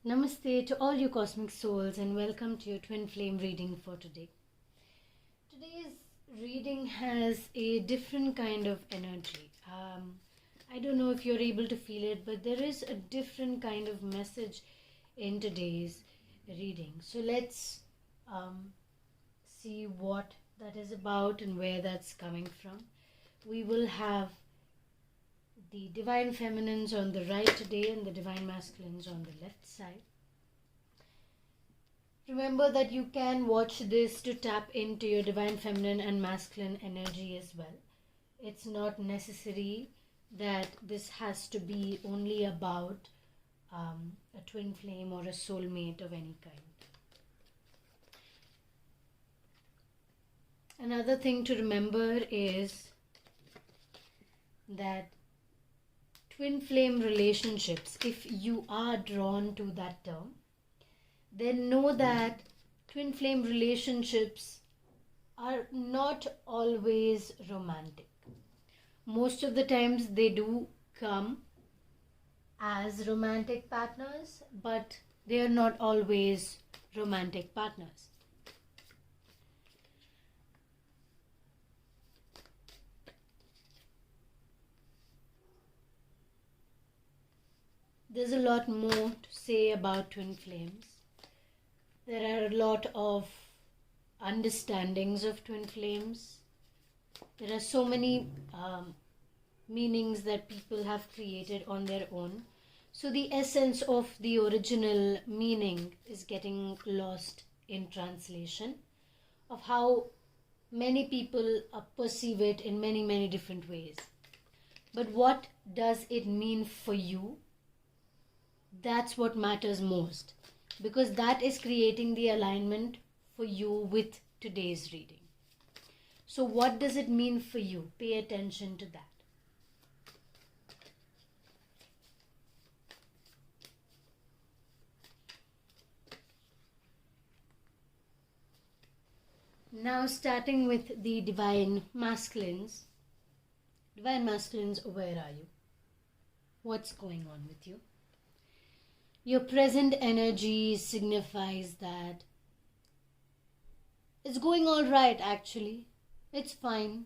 Namaste to all you cosmic souls and welcome to your twin flame reading for today. Today's reading has a different kind of energy. I don't know if you're able to feel it, but there is a different kind of message in today's reading. So let's see what that is about and where that's coming from. We will have the divine feminines on the right today and the divine masculines on the left side. Remember that you can watch this to tap into your divine feminine and masculine energy as well. It's not necessary that this has to be only about a twin flame or a soulmate of any kind. Another thing to remember is that twin flame relationships, if you are drawn to that term, then know that twin flame relationships are not always romantic. Most of the times they do come as romantic partners, but they are not always romantic partners. There's a lot more to say about twin flames. There are a lot of understandings of twin flames. There are so many meanings that people have created on their own. So the essence of the original meaning is getting lost in translation of how many people perceive it in many, many different ways. But what does it mean for you? That's what matters most, because that is creating the alignment for you with today's reading. So what does it mean for you? Pay attention to that. Now starting with the divine masculines. Divine masculines, where are you? What's going on with you? Your present energy signifies that it's going all right actually. It's fine.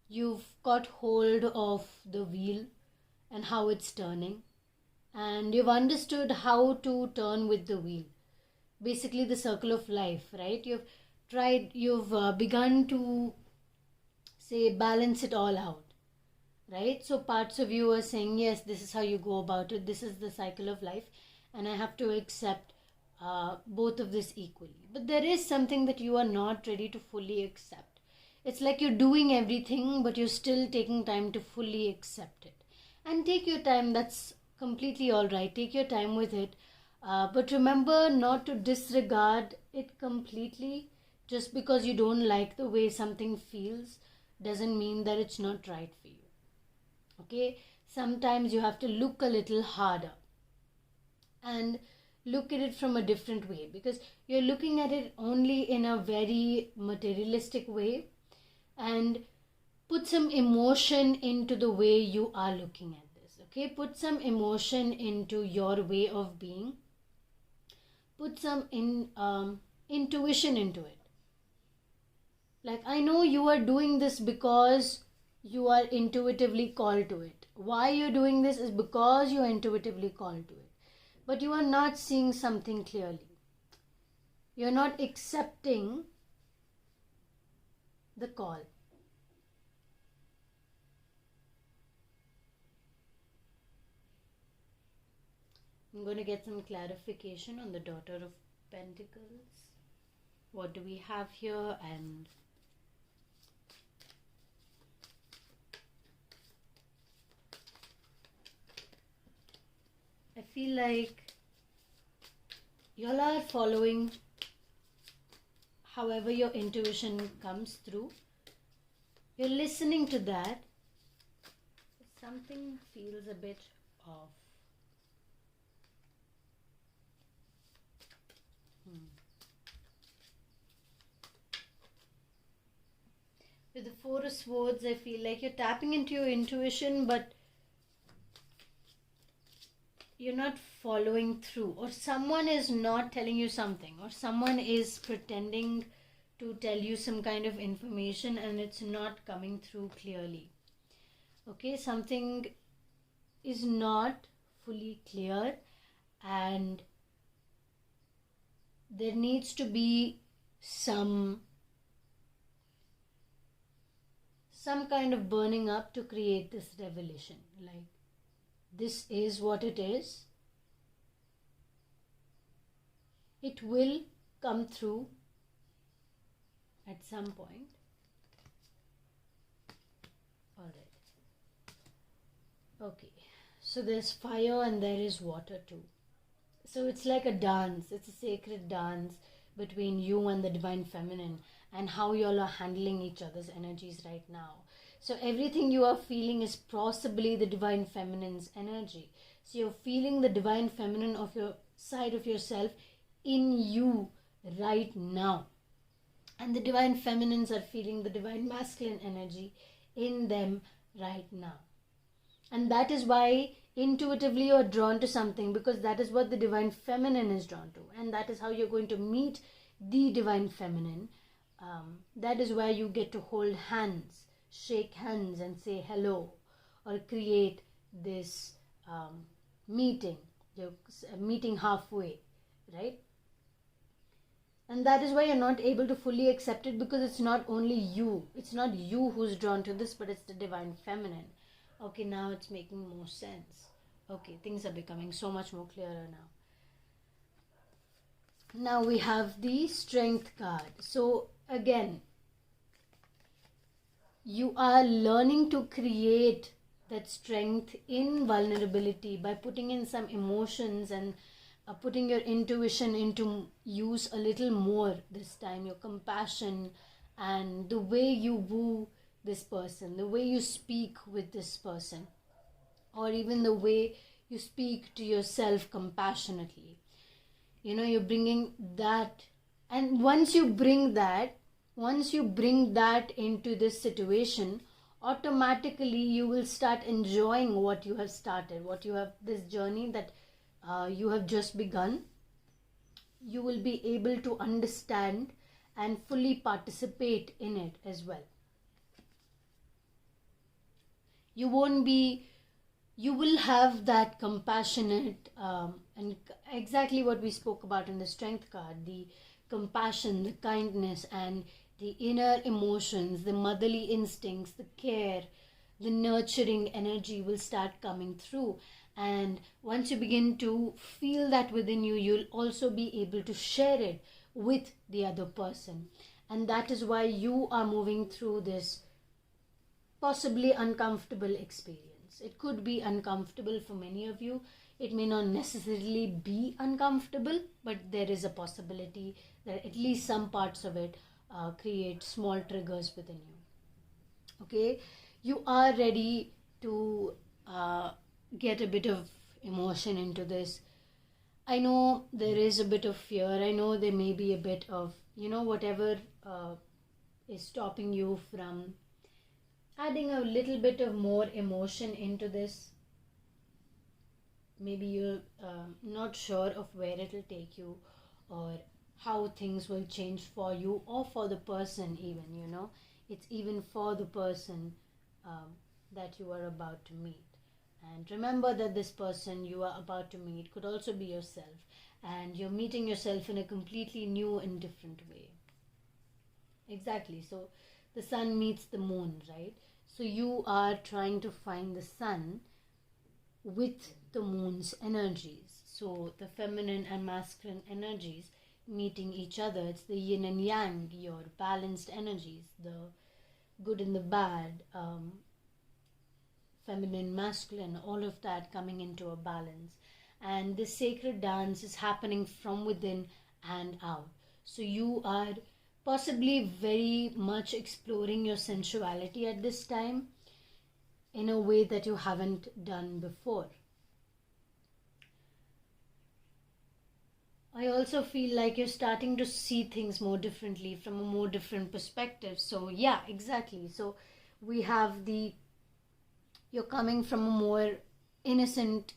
You've got hold of the wheel and how it's turning. And you've understood how to turn with the wheel. Basically the circle of life, right? You've begun to say balance it all out. Right? So parts of you are saying, yes, this is how you go about it. This is the cycle of life. And I have to accept both of this equally. But there is something that you are not ready to fully accept. It's like you're doing everything, but you're still taking time to fully accept it. And take your time. That's completely all right. Take your time with it. But remember not to disregard it completely. Just because you don't like the way something feels doesn't mean that it's not right for you. Okay? Sometimes you have to look a little harder and look at it from a different way, because you're looking at it only in a very materialistic way, and put some emotion into the way you are looking at this. Okay, put some emotion into your way of being, put some intuition into it. Like, I know you are doing this because you are intuitively called to it. Why you're doing this is because you're intuitively called to it. But you are not seeing something clearly. You're not accepting the call. I'm going to get some clarification on the Daughter of Pentacles. What do we have here? And I feel like y'all are following however your intuition comes through. You're listening to that. Something feels a bit off. With the Four of Swords, I feel like you're tapping into your intuition, but following through, or someone is not telling you something, or someone is pretending to tell you some kind of information and it's not coming through clearly. Okay, something is not fully clear and there needs to be some kind of burning up to create this revelation. Like, this is what it is. It will come through at some point. Alright. Okay. So there's fire and there is water too. So it's like a dance. It's a sacred dance between you and the divine feminine, and how you all are handling each other's energies right now. So everything you are feeling is possibly the divine feminine's energy. So you're feeling the divine feminine of your side of yourself in you right now. And the divine feminines are feeling the divine masculine energy in them right now. And that is why intuitively you're drawn to something, because that is what the divine feminine is drawn to. And that is how you're going to meet the divine feminine. That is where you get to hold hands, shake hands and say hello, or create this meeting, meeting halfway, right? And that is why you're not able to fully accept it, because it's not only you. It's not you who's drawn to this, but it's the divine feminine. Okay, now it's making more sense. Okay, things are becoming so much more clearer now. Now we have the Strength card. So again, you are learning to create that strength in vulnerability by putting in some emotions and putting your intuition into use a little more this time. Your compassion and the way you woo this person, the way you speak with this person, or even the way you speak to yourself compassionately. You're bringing that, and once you bring that into this situation, automatically you will start enjoying what you have started, this journey that you have just begun. You will be able to understand and fully participate in it as well. You will have that compassionate and exactly what we spoke about in the Strength card, the compassion, the kindness, and the inner emotions, the motherly instincts, the care, the nurturing energy will start coming through. And once you begin to feel that within you, you'll also be able to share it with the other person. And that is why you are moving through this possibly uncomfortable experience. It could be uncomfortable for many of you. It may not necessarily be uncomfortable, but there is a possibility that at least some parts of it create small triggers within you. Okay, you are ready to get a bit of emotion into this. I know there is a bit of fear. I know there may be a bit of, whatever is stopping you from adding a little bit of more emotion into this. Maybe you're not sure of where it'll take you, or how things will change for you or for the person even, It's even for the person that you are about to meet. And remember that this person you are about to meet could also be yourself. And you're meeting yourself in a completely new and different way. Exactly. So the sun meets the moon, right? So you are trying to find the sun with the moon's energies. So the feminine and masculine energies meeting each other. It's the yin and yang, your balanced energies, the good and the bad, feminine, masculine, all of that coming into a balance. And this sacred dance is happening from within and out. So you are possibly very much exploring your sensuality at this time in a way that you haven't done before. I also feel like you're starting to see things more differently, from a more different perspective. So yeah, exactly. So we have you're coming from a more innocent,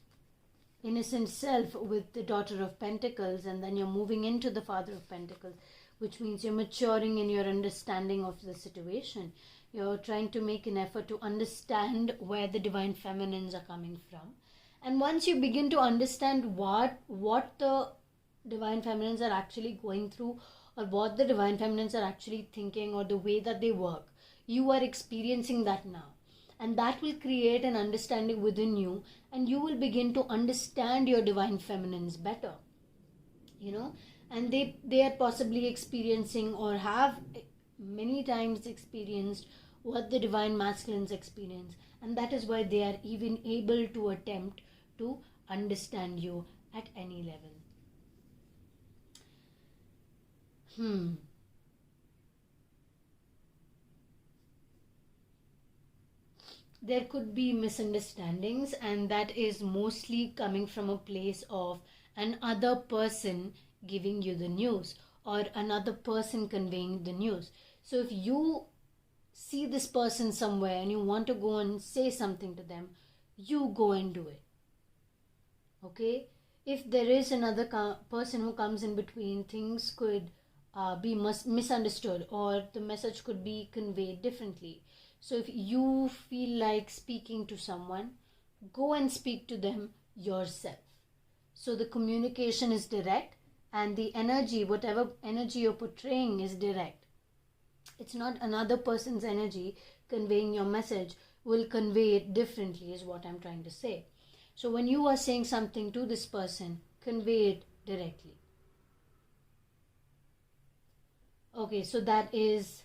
innocent self with the Daughter of Pentacles, and then you're moving into the Father of Pentacles, which means you're maturing in your understanding of the situation. You're trying to make an effort to understand where the divine feminines are coming from. And once you begin to understand what the divine feminines are actually going through, or what the divine feminines are actually thinking, or the way that they work, you are experiencing that now. And that will create an understanding within you, and you will begin to understand your divine feminines better, and they are possibly experiencing, or have many times experienced, what the divine masculines experience, and that is why they are even able to attempt to understand you at any level. There could be misunderstandings, and that is mostly coming from a place of another person giving you the news, or another person conveying the news. So if you see this person somewhere and you want to go and say something to them, you go and do it. Okay? If there is another person who comes in between, things could be misunderstood, or the message could be conveyed differently. So if you feel like speaking to someone, go and speak to them yourself. So the communication is direct, and the energy, whatever energy you're portraying, is direct. It's not another person's energy conveying your message will convey it differently, is what I'm trying to say. So when you are saying something to this person, convey it directly. Okay, so that is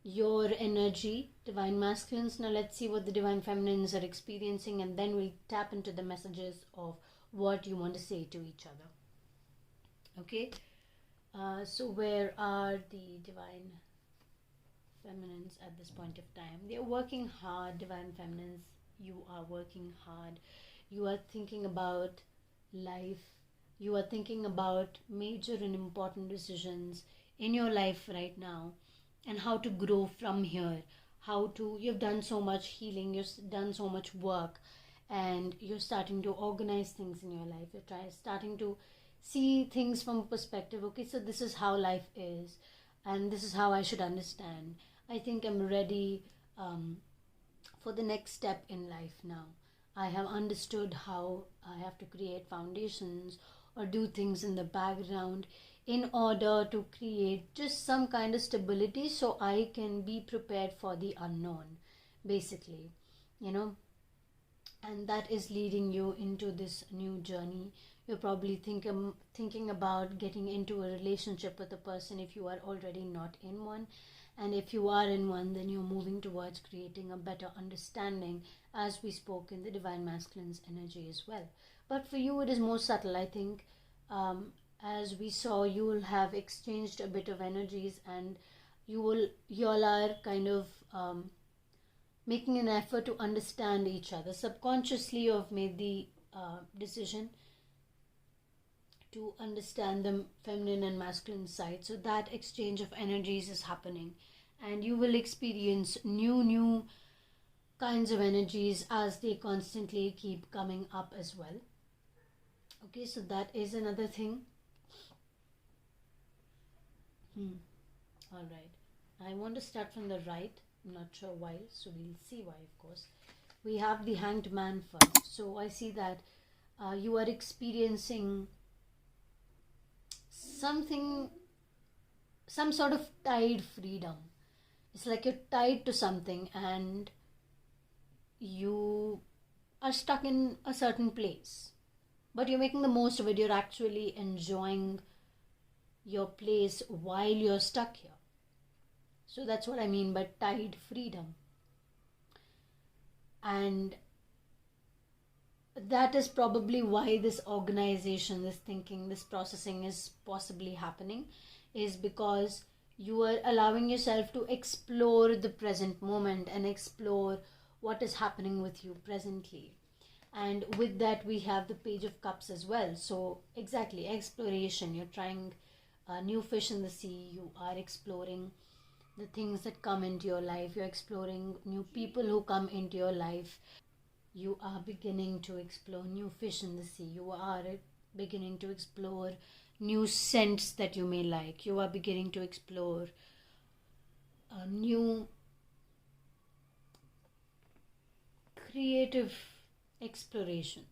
your energy, divine masculines. Now let's see what the divine feminines are experiencing, and then we'll tap into the messages of what you want to say to each other. Okay, so where are the divine feminines at this point of time? They're working hard. Divine feminines, you are working hard. You are thinking about life. You are thinking about major and important decisions in your life right now, and how to grow from here. You've done so much healing, you've done so much work, and you're starting to organize things in your life. You're starting to see things from a perspective. Okay, so this is how life is, and this is how I should understand. I think I'm ready for the next step in life now. I have understood how I have to create foundations, or do things in the background, in order to create just some kind of stability, so I can be prepared for the unknown, basically, and that is leading you into this new journey. You're probably thinking about getting into a relationship with a person, if you are already not in one. And if you are in one, then you're moving towards creating a better understanding, as we spoke in the divine masculine's energy as well. But for you, it is more subtle, I think. As we saw, you will have exchanged a bit of energies, and you all are kind of making an effort to understand each other. Subconsciously, you have made the decision to understand the feminine and masculine side. So that exchange of energies is happening, and you will experience new kinds of energies as they constantly keep coming up as well. Okay, so that is another thing. All right, I want to start from the right. I'm not sure why, so we'll see why, of course. We have the Hanged Man first. So I see that you are experiencing some sort of tied freedom. It's like you're tied to something, and you are stuck in a certain place, but you're making the most of it. You're actually enjoying your place while you're stuck here. So that's what I mean by tied freedom. And that is probably why this organization, this thinking, this processing is possibly happening, is because you are allowing yourself to explore the present moment and explore what is happening with you presently. And with that, we have the Page of Cups as well. So exactly, exploration. You're trying new fish in the sea. You are exploring the things that come into your life. You're exploring new people who come into your life. You are beginning to explore new fish in the sea. You are beginning to explore new scents that you may like. You are beginning to explore new creative explorations.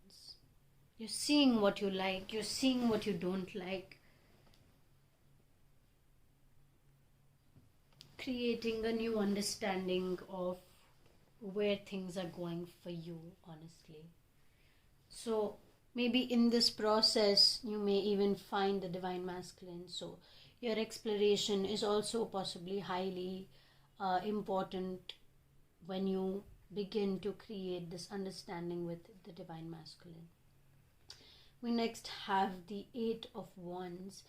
You're seeing what you like, you're seeing what you don't like, creating a new understanding of where things are going for you, honestly. So maybe in this process you may even find the divine masculine. So your exploration is also possibly highly important when you begin to create this understanding with the divine masculine. We next have the Eight of Wands.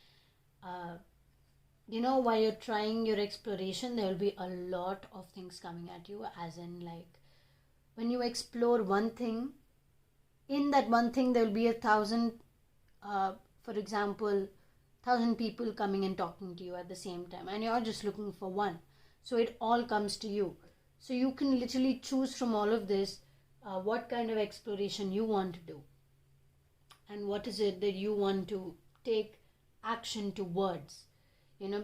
While you're trying your exploration, there will be a lot of things coming at you, as in, like, when you explore one thing, in that one thing there will be 1,000, for example, 1,000 people coming and talking to you at the same time, and you're just looking for one. So it all comes to you. So you can literally choose from all of this what kind of exploration you want to do, and what is it that you want to take action towards,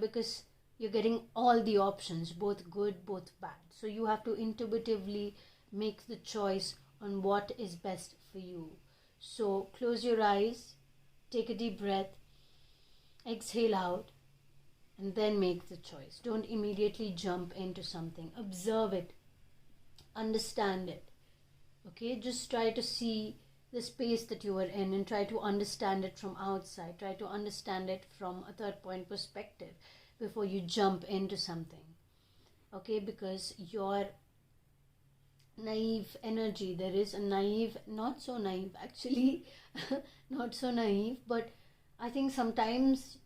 because you're getting all the options, both good, both bad. So you have to intuitively make the choice on what is best for you. So close your eyes, take a deep breath, exhale out, and then make the choice. Don't immediately jump into something. Observe it, understand it. Okay, just try to see the space that you are in and try to understand it from outside. Try to understand it from a third point perspective before you jump into something. Okay, because your naive energy, there is a naive, not so naive actually, not so naive, but I think sometimes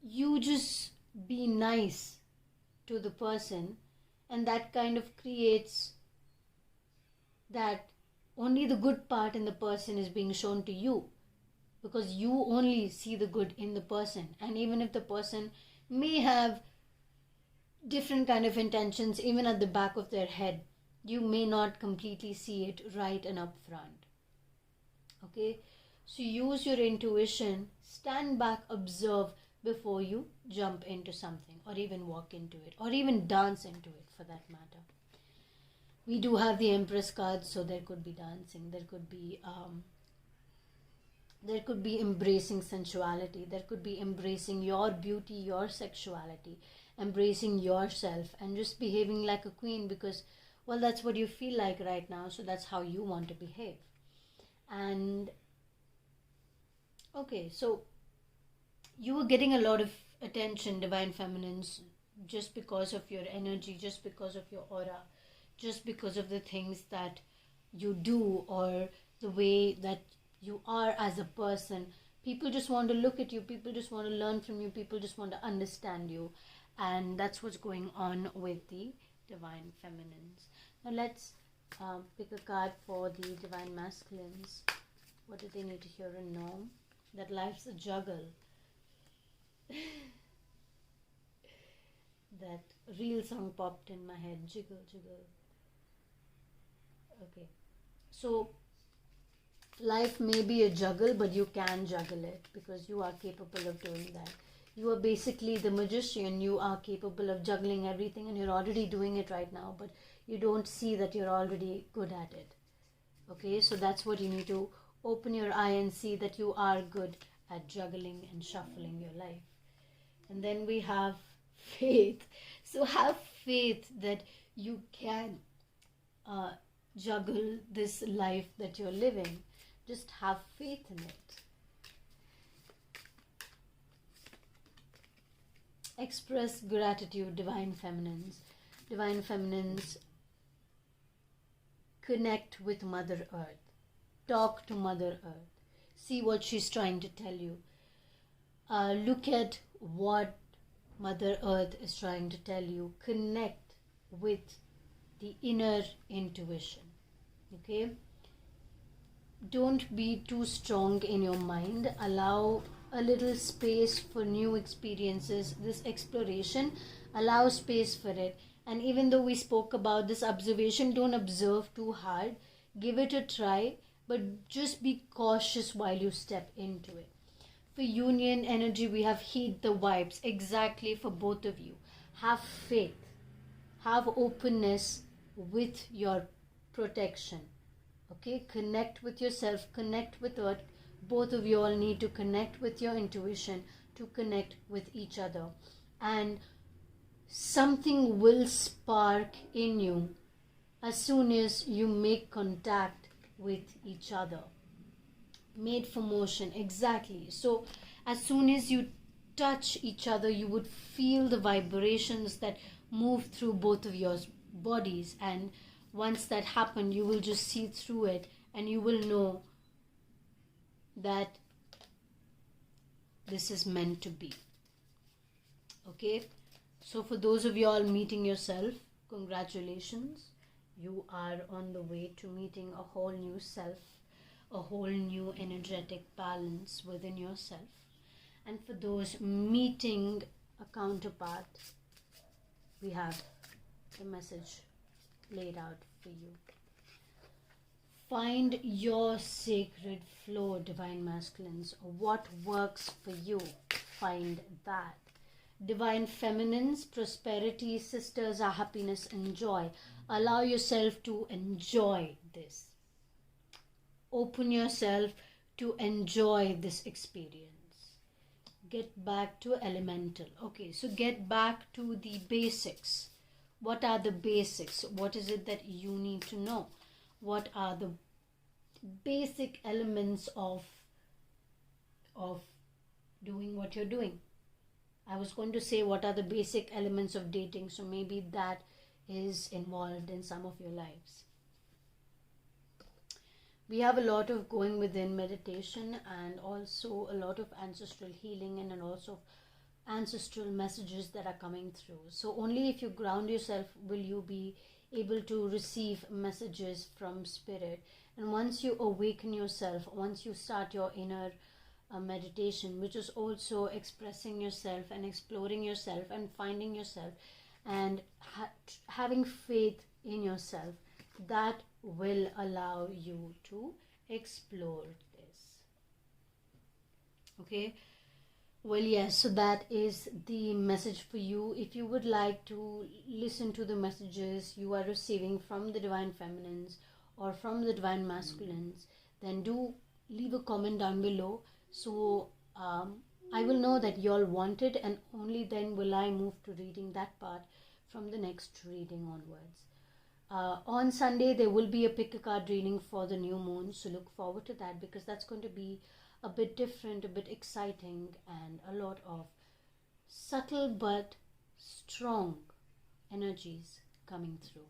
you just be nice to the person, and that kind of creates that only the good part in the person is being shown to you, because you only see the good in the person. And even if the person may have different kind of intentions even at the back of their head, you may not completely see it right and up front. Okay, so use your intuition, stand back, observe before you jump into something, or even walk into it, or even dance into it for that matter. We do have the Empress cards, so there could be dancing, there could be embracing sensuality, there could be embracing your beauty, your sexuality, embracing yourself, and just behaving like a queen, because, well, that's what you feel like right now, so that's how you want to behave. And okay, so you were getting a lot of attention, divine feminines, just because of your energy, just because of your aura, just because of the things that you do, or the way that you are as a person. People just want to look at you, people just want to learn from you, people just want to understand you. And that's what's going on with the divine feminines. Now let's pick a card for the divine masculines. What do they need to hear and know? That life's a juggle. That real song popped in my head, jiggle jiggle. Okay, so life may be a juggle, but you can juggle it, because you are capable of doing that. You are basically the magician. You are capable of juggling everything, and you're already doing it right now, but you don't see that you're already good at it. Okay, so that's what you need to open your eye and see, that you are good at juggling and shuffling your life. And then we have faith. So have faith that you can juggle this life that you're living. Just have faith in it. Express gratitude, divine feminines. Divine feminines, connect with Mother Earth. Talk to Mother Earth. See what she's trying to tell you. Look at what Mother Earth is trying to tell you. Connect with the inner intuition. Okay? Don't be too strong in your mind. Allow a little space for new experiences. This exploration, allow space for it, And even though we spoke about this observation, don't observe too hard. Give it a try, but just be cautious while you step into it. For union energy, we have heed the vibes exactly for both of you. Have faith, have openness with your protection. Okay, connect with yourself, connect with earth. Both of you all need to connect with your intuition to connect with each other. And something will spark in you as soon as you make contact with each other. Made for motion, exactly. So as soon as you touch each other, you would feel the vibrations that move through both of your bodies, and once that happens, you will just see through it and you will know that this is meant to be. Okay, so for those of you all meeting yourself, congratulations. You are on the way to meeting a whole new self, a whole new energetic balance within yourself. And for those meeting a counterpart, we have the message laid out for you. Find your sacred flow, Divine Masculines. What works for you? Find that. Divine Feminines, prosperity, sisters are happiness and joy. Allow yourself to enjoy this. Open yourself to enjoy this experience. Get back to elemental. Okay, so get back to the basics. What are the basics? What is it that you need to know? What are the basic elements of doing what you're doing? I was going to say what are the basic elements of dating, so maybe that is involved in some of your lives. We have a lot of going within meditation and also a lot of ancestral healing and also ancestral messages that are coming through. So only if you ground yourself will you be able to receive messages from spirit. And once you awaken yourself, once you start your inner meditation, which is also expressing yourself and exploring yourself and finding yourself and having faith in yourself, that will allow you to explore this. Okay, well, yes, so that is the message for you. If you would like to listen to the messages you are receiving from the Divine Feminines or from the Divine Masculines, then do leave a comment down below, so I will know that you all want it, and only then will I move to reading that part from the next reading onwards. On Sunday there will be a pick a card reading for the new moon, so look forward to that, because that's going to be a bit different, a bit exciting, and a lot of subtle but strong energies coming through.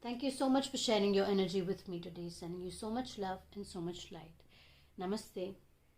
Thank you so much for sharing your energy with me today. Sending you so much love and so much light. Namaste.